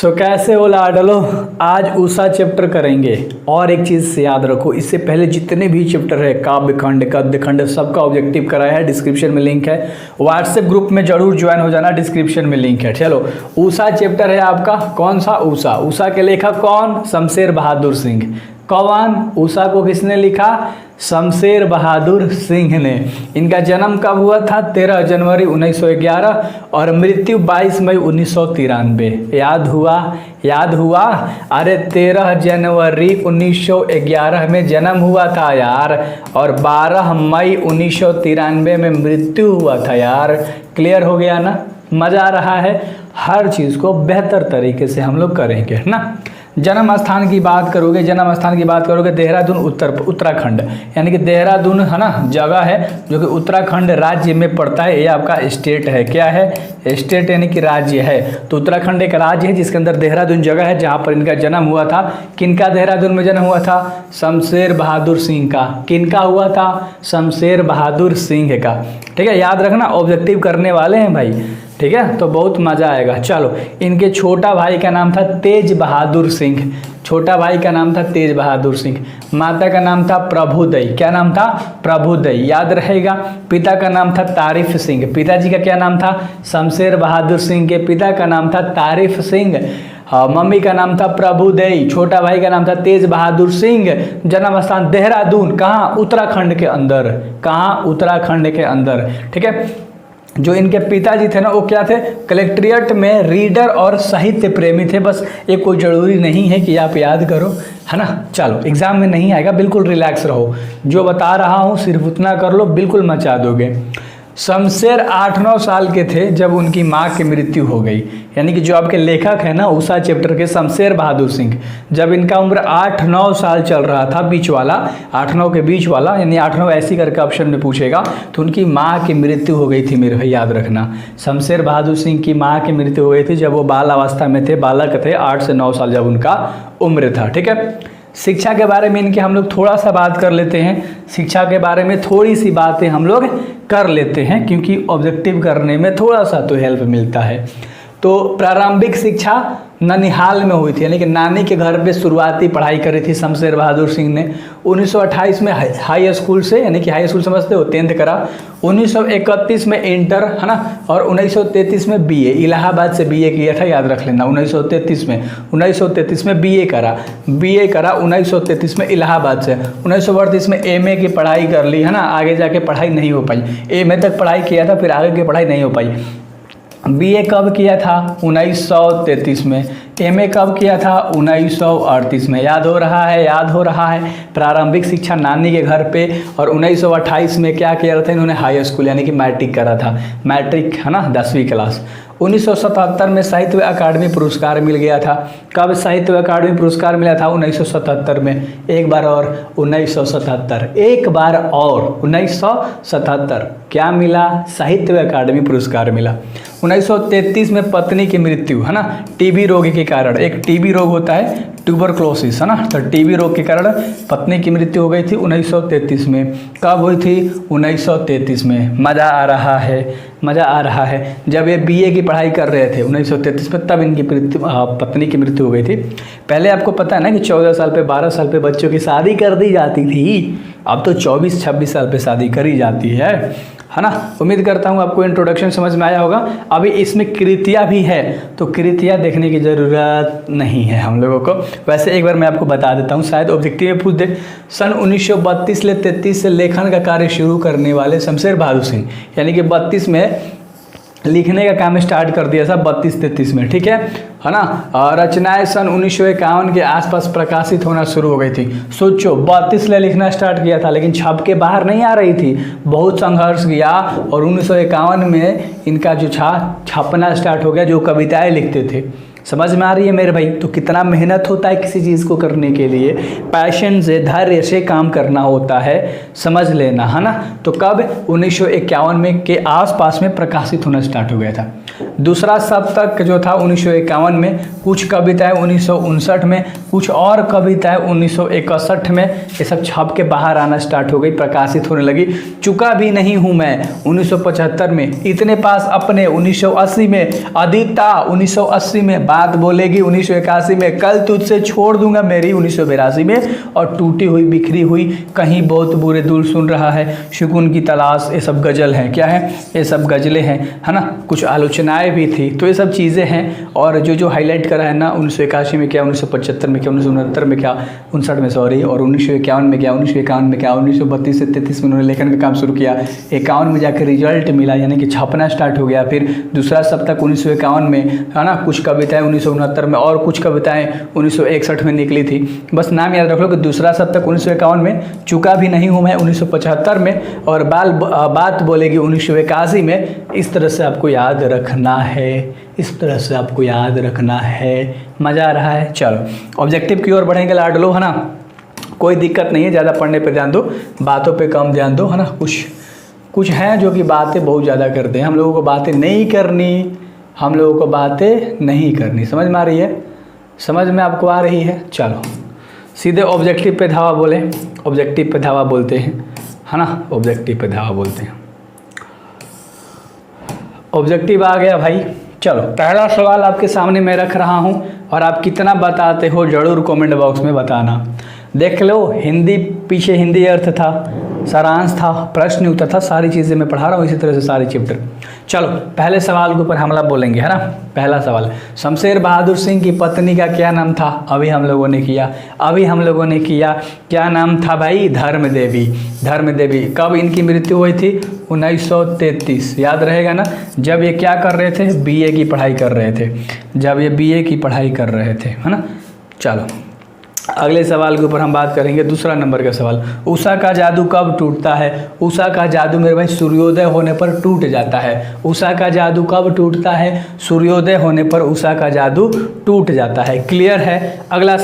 कैसे हो लाडलो। आज उषा चैप्टर करेंगे। और एक चीज़ से याद रखो, इससे पहले जितने भी चैप्टर है काव्य खंड गद्य खंड सबका ऑब्जेक्टिव कराया है, डिस्क्रिप्शन में लिंक है। व्हाट्सएप ग्रुप में जरूर ज्वाइन हो जाना, डिस्क्रिप्शन में लिंक है। चलो, उषा चैप्टर है आपका। कौन सा उषा? उषा के लेखक कौन? शमशेर बहादुर सिंह। कौन? उषा को किसने लिखा? शमशेर बहादुर सिंह ने। इनका जन्म कब हुआ था? 13 जनवरी 1911 और मृत्यु 22 मई 1993। याद हुआ? याद हुआ? अरे 13 जनवरी 1911 में जन्म हुआ था यार, और 12 मई 1993 में मृत्यु हुआ था यार। क्लियर हो गया ना? मज़ा आ रहा है? हर चीज़ को बेहतर तरीके से हम लोग करेंगे ना। जन्म स्थान की बात करोगे, जन्म स्थान की बात करोगे, देहरादून उत्तराखंड, यानी कि देहरादून है ना जगह है जो कि उत्तराखंड राज्य में पड़ता है। ये आपका स्टेट है। क्या है? स्टेट यानी कि राज्य है। तो उत्तराखंड एक राज्य है जिसके अंदर देहरादून जगह है जहाँ पर इनका जन्म हुआ था। किनका देहरादून में जन्म हुआ था? शमशेर बहादुर सिंह का। किनका हुआ था? शमशेर बहादुर सिंह का। ठीक है, याद रखना, ऑब्जेक्टिव करने वाले हैं भाई। ठीक है, तो बहुत मज़ा आएगा। चलो, इनके छोटा भाई का नाम था तेज बहादुर सिंह। छोटा भाई का नाम था तेज बहादुर सिंह। माता का नाम था प्रभुदई। क्या नाम था? प्रभुदई। याद रहेगा। पिता का नाम था तारिफ सिंह। पिताजी का क्या नाम था? शमशेर बहादुर सिंह के पिता का नाम था तारिफ सिंह। मम्मी का नाम था प्रभुदई। छोटा भाई का नाम था तेज बहादुर सिंह। जन्म स्थान देहरादून। कहाँ? उत्तराखंड के अंदर। कहाँ? उत्तराखंड के अंदर। ठीक है। जो इनके पिताजी थे ना, वो क्या थे? कलेक्ट्रेट में रीडर और साहित्य प्रेमी थे। बस ये कोई ज़रूरी नहीं है कि आप याद करो, है ना। चलो, एग्जाम में नहीं आएगा, बिल्कुल रिलैक्स रहो। जो बता रहा हूँ सिर्फ उतना कर लो, बिल्कुल मचा दोगे। शमशेर 8-9 साल के थे जब उनकी माँ की मृत्यु हो गई। यानी कि जो आपके लेखक है ना उषा चैप्टर के, शमशेर बहादुर सिंह, जब इनका उम्र 8-9 साल चल रहा था, बीच वाला 8-9 के बीच वाला, यानी 8-9 ऐसी करके ऑप्शन में पूछेगा, तो उनकी माँ की मृत्यु हो गई थी। मेरे भाई याद रखना, शमशेर बहादुर सिंह की माँ की मृत्यु हो गई थी जब वो बाल अवस्था में थे, बालक थे, 8 से 9 साल जब उनका उम्र था। ठीक है। शिक्षा के बारे में इनके हम लोग थोड़ा सा बात कर लेते हैं। शिक्षा के बारे में थोड़ी सी बातें हम लोग कर लेते हैं क्योंकि ऑब्जेक्टिव करने में थोड़ा सा तो हेल्प मिलता है। तो प्रारंभिक शिक्षा ननिहाल में हुई थी, यानी कि नानी के घर पे शुरुआती पढ़ाई करी थी शमशेर बहादुर सिंह ने। 1928 में हाई स्कूल से, यानी कि हाई स्कूल समझते हो, 10th करा। 1931 में इंटर, है ना, और 1933 में बीए, इलाहाबाद से बीए किया था, याद रख लेना। 1933 में बीए करा 1933 में इलाहाबाद से। 1938 में एमए की पढ़ाई कर ली, है ना। आगे जाके पढ़ाई नहीं हो पाई, एमए तक पढ़ाई किया था, फिर आगे की पढ़ाई नहीं हो पाई। बीए कब किया था? 1933 में। एमए कब किया था? 1938 में। याद हो रहा है? याद हो रहा है। प्रारंभिक शिक्षा नानी के घर पे। और 1928 में क्या किया था इन्होंने? हाई स्कूल, यानी कि मैट्रिक करा था। मैट्रिक, है ना, 10वीं क्लास। 1977 में साहित्य अकादमी पुरस्कार मिल गया था। कब साहित्य अकादमी पुरस्कार मिला था? 1977 में। एक बार और 1977, एक बार और 1977 क्या मिला? साहित्य अकादमी पुरस्कार मिला। 1933 में पत्नी की मृत्यु, है ना, टीबी रोग के कारण। एक टीबी रोग होता है, ट्यूबरक्लोसिस, है ना, तो टीबी रोग के कारण पत्नी की मृत्यु हो गई थी 1933 में। कब हुई थी? 1933 में। मज़ा आ रहा है? मज़ा आ रहा है। जब ये बीए की पढ़ाई कर रहे थे 1933 में, तब इनकी पत्नी की मृत्यु हो गई थी। पहले आपको पता है ना कि 14 साल पे, 12 साल पे बच्चों की शादी कर दी जाती थी। अब तो 24-26 साल पे शादी करी जाती है ना। उम्मीद करता हूँ आपको इंट्रोडक्शन समझ में आया होगा। अभी इसमें कृतियाँ भी है, तो कृतियाँ देखने की ज़रूरत नहीं है हम लोगों को। वैसे एक बार मैं आपको बता देता हूँ, शायद ऑब्जेक्टिव में पूछ दे। सन 1932 से 33 से लेखन का कार्य शुरू करने वाले शमशेर बहादुर सिंह, यानी कि 32 में लिखने का काम स्टार्ट कर दिया था, 32-33 में। ठीक है ना। रचनाएं सन 1951 के आसपास प्रकाशित होना शुरू हो गई थी। सोचो, 32 में लिखना स्टार्ट किया था, लेकिन छप के बाहर नहीं आ रही थी। बहुत संघर्ष किया और 1951 में इनका जो छपना स्टार्ट हो गया, जो कविताएं लिखते थे। समझ में आ रही है मेरे भाई? तो कितना मेहनत होता है किसी चीज़ को करने के लिए, पैशन से, धैर्य से काम करना होता है, समझ लेना, है ना। तो कब? 1951 में के आसपास में प्रकाशित होना स्टार्ट हो गया था। दूसरा सप्तक जो था 1951 में, कुछ कविताएं 1959 में, कुछ और कविताएं 1961 में, ये सब छप के बाहर आना स्टार्ट हो गई, प्रकाशित होने लगी। चुका भी नहीं हूँ मैं 1975 में, इतने पास अपने 1980 में, अदिता 1980 में, बात बोलेगी 1981 में, कल तुझसे छोड़ दूंगा मेरी 1982 में, और टूटी हुई बिखरी हुई, कहीं बहुत बुरे दूर सुन रहा है, सुकून की तलाश, ये सब गज़ल हैं। क्या है? ये सब गज़लें हैं, है ना। कुछ आलोचनाएं भी थी, तो ये सब चीज़ें हैं। और जो हाईलाइट करा है ना, 1981 में क्या, 1975 में क्या, 1969 में क्या, 59 में सॉरी, और 1951 में क्या, 1951 में क्या, 1932 से 33 में उन्होंने लेखन का काम शुरू किया। 51 में जाकर रिजल्ट मिला, यानी कि छपना स्टार्ट हो गया। फिर दूसरा सप्तक 1951 में, है ना। कुछ कविताएं 1969 में, और कुछ कविताएं 1961 में निकली थी। बस नाम याद रख लो कि दूसरा सप्तक 1951 में, चुका भी नहीं हूँ मैं 1975 में, और बात बोलेगी 1981 में। इस तरह से आपको याद रखना है, इस तरह से आपको याद रखना है। मज़ा आ रहा है? चलो ऑब्जेक्टिव की ओर बढ़ेंगे लाडलो, है ना। कोई दिक्कत नहीं है, ज़्यादा पढ़ने पे ध्यान दो, बातों पे कम ध्यान दो, है ना। कुछ हैं जो कि बातें बहुत ज़्यादा करते हैं। हम लोगों को बातें नहीं करनी, हम लोगों को बातें नहीं करनी। समझ में आ रही है? समझ में आपको आ रही है? चलो सीधे ऑब्जेक्टिव पे धावा बोले, ऑब्जेक्टिव पे धावा बोलते हैं, है ना। ऑब्जेक्टिव पे धावा बोलते हैं। ऑब्जेक्टिव आ गया भाई। चलो पहला सवाल आपके सामने मैं रख रहा हूँ, और आप कितना बताते हो ज़रूर कमेंट बॉक्स में बताना। देख लो, हिंदी पीछे हिंदी अर्थ था, सारांश था, प्रश्न उत्तर था, सारी चीज़ें मैं पढ़ा रहा हूँ इसी तरह से सारे चैप्टर। चलो पहले सवाल के ऊपर हमला बोलेंगे, है ना। पहला सवाल, शमशेर बहादुर सिंह की पत्नी का क्या नाम था? अभी हम लोगों ने किया, क्या नाम था भाई? धर्म देवी। कब इनकी मृत्यु हुई थी? 1933। याद रहेगा ना, जब ये क्या कर रहे थे? BA की पढ़ाई कर रहे थे, जब ये BA की पढ़ाई कर रहे थे, है ना। चलो अगले सवाल के ऊपर हम बात करेंगे। दूसरा नंबर का सवाल, उषा का जादू कब टूटता है? उषा का जादू मेरे भाई सूर्योदय होने पर टूट जाता है। उषा का जादू कब टूटता है? सूर्योदय होने पर उषा का जादू टूट जाता है। क्लियर है? अगला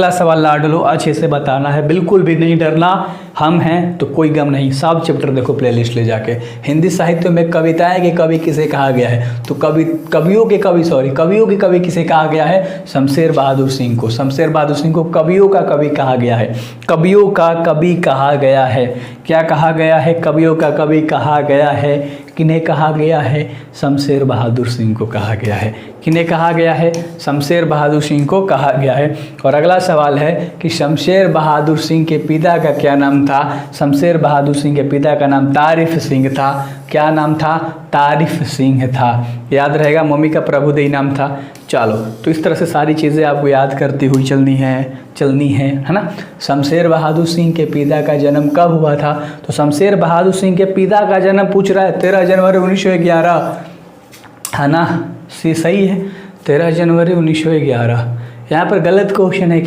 सवाल लाडलो अच्छे से बताना है, बिल्कुल भी नहीं डरना। हम हैं तो कोई गम नहीं। सब चैप्टर देखो प्लेलिस्ट ले जाके। हिंदी साहित्य में कविताएं के कवि किसे कहा गया है? तो कवियों के कवि किसे कहा गया है? शमशेर बहादुर सिंह को। शमशेर बहादुर सिंह को कवियों का कवि कहा गया है। कवियों का कवि कहा गया है। क्या कहा गया है? कवियों का कवि कहा गया है। किन्हें कहा गया है? शमशेर बहादुर सिंह को कहा गया है। किन्हें कहा गया है? शमशेर बहादुर सिंह को कहा गया है। और अगला सवाल है कि शमशेर बहादुर सिंह के पिता का क्या नाम था? शमशेर बहादुर सिंह के पिता का नाम तारिफ सिंह था। क्या नाम था? तारिफ सिंह था। याद रहेगा, मम्मी का प्रभुदेव नाम था। चलो तो इस तरह से सारी चीज़ें आपको याद करती हुई चलनी है ना। शमशेर बहादुर सिंह के पिता का जन्म कब हुआ था? तो शमशेर बहादुर सिंह के पिता का जन्म पूछ रहा है 13 जनवरी 1911, है ना। सही है, 13 जनवरी 1911। यहाँ पर गलत क्वेश्चन है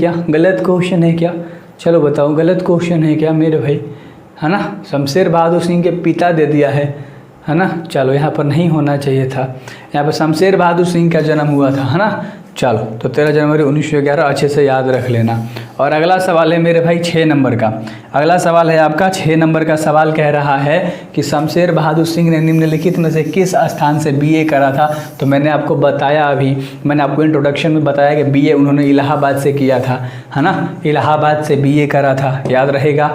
क्या? चलो बताओ, गलत क्वेश्चन है क्या मेरे भाई? है ना, शमशेर बहादुर सिंह के पिता दे दिया है ना। चलो यहाँ पर नहीं होना चाहिए था, यहाँ पर शमशेर बहादुर सिंह का जन्म हुआ था, है ना। चलो तो 13 जनवरी 1911 अच्छे से याद रख लेना। और अगला सवाल है मेरे भाई 6 नंबर का। अगला सवाल है आपका 6 नंबर का सवाल कह रहा है कि शमशेर बहादुर सिंह ने निम्नलिखित में से किस स्थान से BA करा था? तो मैंने आपको बताया, अभी मैंने आपको इंट्रोडक्शन में बताया कि BA उन्होंने इलाहाबाद से किया था, है ना। इलाहाबाद से BA करा था। याद रहेगा?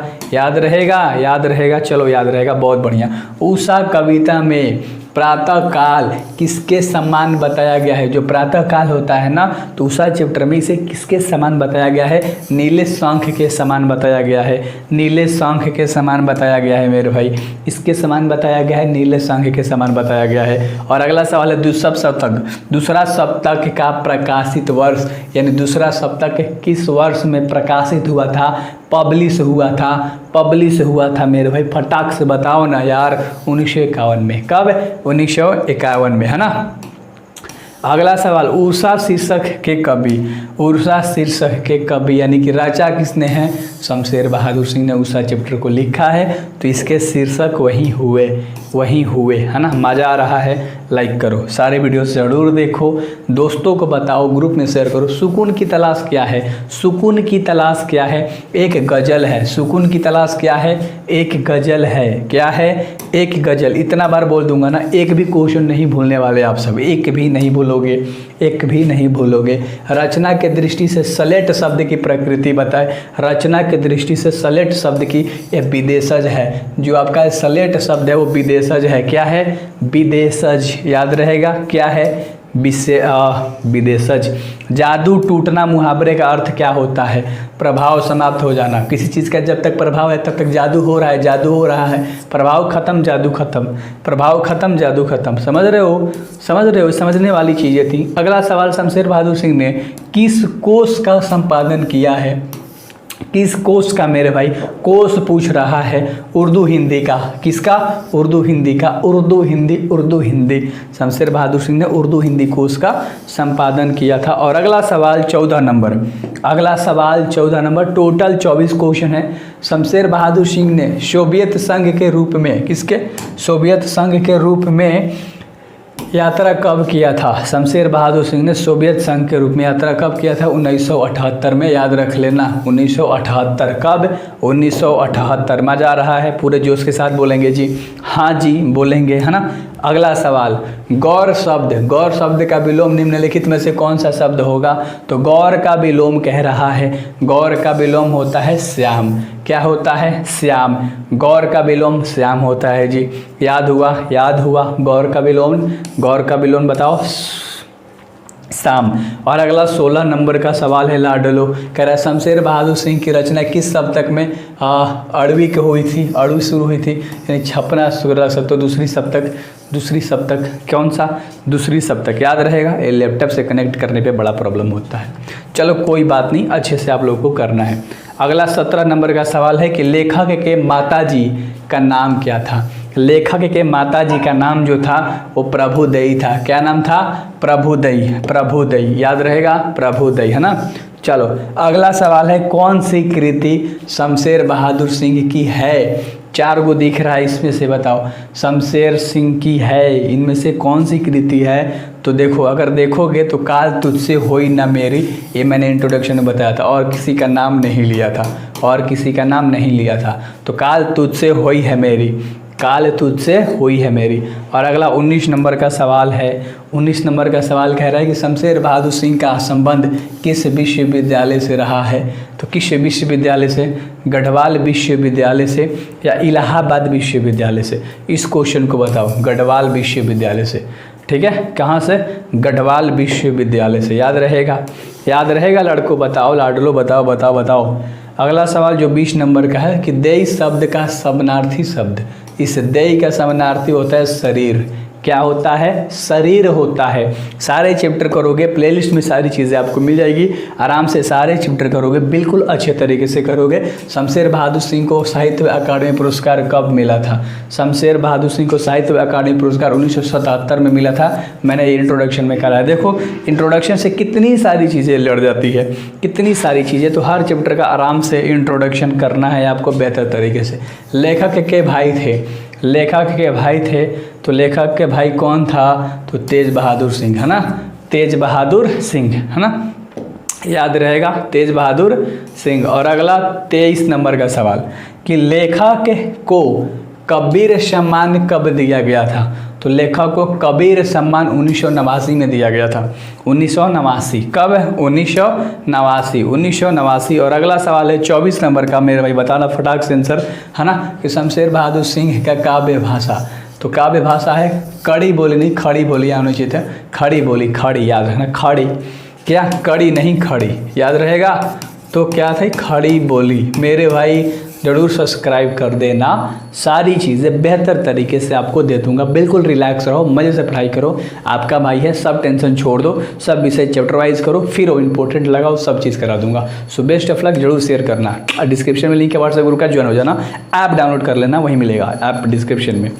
चलो याद रहेगा, बहुत बढ़िया। उषा कविता में प्रातः काल किसके समान बताया गया है? जो प्रातः काल होता है ना, तो उषा चैप्टर में इसे किसके समान बताया गया है? नीले शंख के समान बताया गया है। नीले शंख के समान बताया गया है मेरे भाई, इसके समान बताया गया है, नीले शंख के समान बताया गया है। और अगला सवाल है दूसरा सप्तक का प्रकाशित वर्ष, यानी दूसरा सप्तक किस वर्ष में प्रकाशित हुआ था, पब्लिश हुआ था मेरे भाई? फटाक से बताओ ना यार। 1951 में। कब? 1951 में, है ना। अगला सवाल, उषा शीर्षक के कवि, उषा शीर्षक के कवि यानी कि रचा किसने है? शमशेर बहादुर सिंह ने उषा चैप्टर को लिखा है, तो इसके शीर्षक वही हुए, है ना। मज़ा आ रहा है? लाइक करो, सारे वीडियो ज़रूर देखो, दोस्तों को बताओ, ग्रुप में शेयर करो। सुकून की तलाश क्या है? सुकून की तलाश क्या है? एक गज़ल है। सुकून की तलाश क्या है? एक गज़ल है। क्या है? एक गज़ल। इतना बार बोल दूंगा ना, एक भी क्वेश्चन नहीं भूलने वाले आप सब, एक भी नहीं भूलोगे, एक भी नहीं भूलोगे। रचना के दृष्टि से सलेट शब्द की प्रकृति बताए। रचना के दृष्टि से सलेट शब्द की ये विदेशज है, जो आपका सलेट शब्द है वो विदेशज है। क्या है? विदेशज। याद रहेगा क्या है? विदेशज। जादू टूटना मुहावरे का अर्थ क्या होता है? प्रभाव समाप्त हो जाना। किसी चीज़ का जब तक प्रभाव है तब तक जादू हो रहा है, जादू हो रहा है। प्रभाव खत्म, जादू खत्म, प्रभाव खत्म, जादू खत्म। समझ रहे हो? समझने वाली चीज़ें थी। अगला सवाल, शमशेर बहादुर सिंह ने किस कोश का संपादन किया है? किस कोश का मेरे भाई? कोश पूछ रहा है। उर्दू हिंदी का। किसका? उर्दू हिंदी का। उर्दू हिंदी। शमशेर बहादुर सिंह ने उर्दू हिंदी कोश का संपादन किया था। और अगला सवाल 14 नंबर। अगला सवाल 14 नंबर। टोटल 24 क्वेश्चन है। शमशेर बहादुर सिंह ने सोवियत संघ के रूप में, किसके? सोवियत संघ के रूप में यात्रा कब किया था? शमशेर बहादुर सिंह ने सोवियत संघ के रूप में यात्रा कब किया था? 1978 में। याद रख लेना, 1978। कब? 1978। मज़ा आ रहा है? पूरे जोश के साथ बोलेंगे जी। हाँ जी बोलेंगे, है ना। अगला सवाल, गौर शब्द। गौर शब्द का विलोम निम्नलिखित में से कौन सा शब्द होगा? तो गौर का विलोम कह रहा है, गौर का विलोम होता है श्याम। क्या होता है? श्याम। गौर का विलोम श्याम होता है जी। याद हुआ? गौर का विलोम बताओ, शाम। और अगला 16 नंबर का सवाल है लाडलो। कह रहा है शमशेर बहादुर सिंह की रचना किस सप्तक में अड़वी की हुई थी? अड़वी शुरू हुई थी, यानी छपना शुरू सब, तो दूसरी सप्तक। कौन सा? दूसरी सप्तक। याद रहेगा? ये लैपटॉप से कनेक्ट करने पे बड़ा प्रॉब्लम होता है। चलो कोई बात नहीं, अच्छे से आप लोगों को करना है। अगला 17 नंबर का सवाल है कि लेखक के माताजी का नाम क्या था? लेखक के माताजी का नाम जो था वो प्रभुदयी था। क्या नाम था? प्रभुदयी। याद रहेगा? प्रभुदयी, है ना। चलो अगला सवाल है, कौन सी कृति शमशेर बहादुर सिंह की है? 4 गो दिख रहा है, इसमें से बताओ शमशेर सिंह की है, इनमें से कौन सी कृति है? तो देखो, अगर देखोगे तो काल तुझसे होई ना मेरी, ये मैंने इंट्रोडक्शन में बताया था, और किसी का नाम नहीं लिया था, तो काल तुझसे होई है मेरी, काल तुझसे हुई है मेरी। और अगला 19 नंबर का सवाल है। 19 नंबर का सवाल कह रहा है कि शमशेर बहादुर सिंह का संबंध किस विश्वविद्यालय से रहा है? तो किस विश्वविद्यालय से? गढ़वाल विश्वविद्यालय से या इलाहाबाद विश्वविद्यालय से? इस क्वेश्चन को बताओ। गढ़वाल विश्वविद्यालय से। ठीक है, कहाँ से? गढ़वाल विश्वविद्यालय से। याद रहेगा लड़कों? बताओ, लाडलो बताओ। अगला सवाल जो 20 नंबर का है कि देय शब्द का समानार्थी शब्द। इस देय का समानार्थी होता है शरीर। क्या होता है? शरीर होता है। सारे चैप्टर करोगे, प्लेलिस्ट में सारी चीज़ें आपको मिल जाएगी, आराम से सारे चैप्टर करोगे, बिल्कुल अच्छे तरीके से करोगे। शमशेर बहादुर सिंह को साहित्य अकादमी पुरस्कार कब मिला था? शमशेर बहादुर सिंह को साहित्य अकादमी पुरस्कार 1977 में मिला था। मैंने इंट्रोडक्शन में करा है। देखो इंट्रोडक्शन से कितनी सारी चीज़ें लड़ जाती है, कितनी सारी चीज़ें। तो हर चैप्टर का आराम से इंट्रोडक्शन करना है आपको बेहतर तरीके से। लेखक के भाई थे, तो लेखक के भाई कौन था? तो तेज बहादुर सिंह, है ना। तेज बहादुर सिंह, है ना। याद रहेगा? तेज बहादुर सिंह। और अगला 23 नंबर का सवाल कि लेखक को कबीर सम्मान कब दिया गया था? तो लेखक को कबीर सम्मान 1989 में दिया गया था। 1989। कब? 1989। और अगला सवाल है 24 नंबर का, मेरे भाई बताना फटाक से आंसर, है ना, कि शमशेर बहादुर सिंह का काव्य भाषा। तो काव्य भाषा है कड़ी बोली, नहीं खड़ी बोली आनी चाहिए था। खड़ी बोली, खड़ी। याद है ना? खड़ी। क्या? कड़ी नहीं, खड़ी। याद रहेगा? तो क्या था? खड़ी बोली। मेरे भाई ज़रूर सब्सक्राइब कर देना, सारी चीज़ें बेहतर तरीके से आपको दे दूंगा। बिल्कुल रिलैक्स रहो, मज़े से पढ़ाई करो, आपका भाई है, सब टेंशन छोड़ दो, सब विषय चैप्टर वाइज करो, फिर वो इंपॉर्टेंट लगाओ, सब चीज़ करा दूंगा। सो बेस्ट ऑफ लक, जरूर शेयर करना। डिस्क्रिप्शन में लिंक है व्हाट्सएप ग्रुप का, ज्वाइन हो जाना। ऐप डाउनलोड कर लेना, वहीं मिलेगा ऐप डिस्क्रिप्शन में।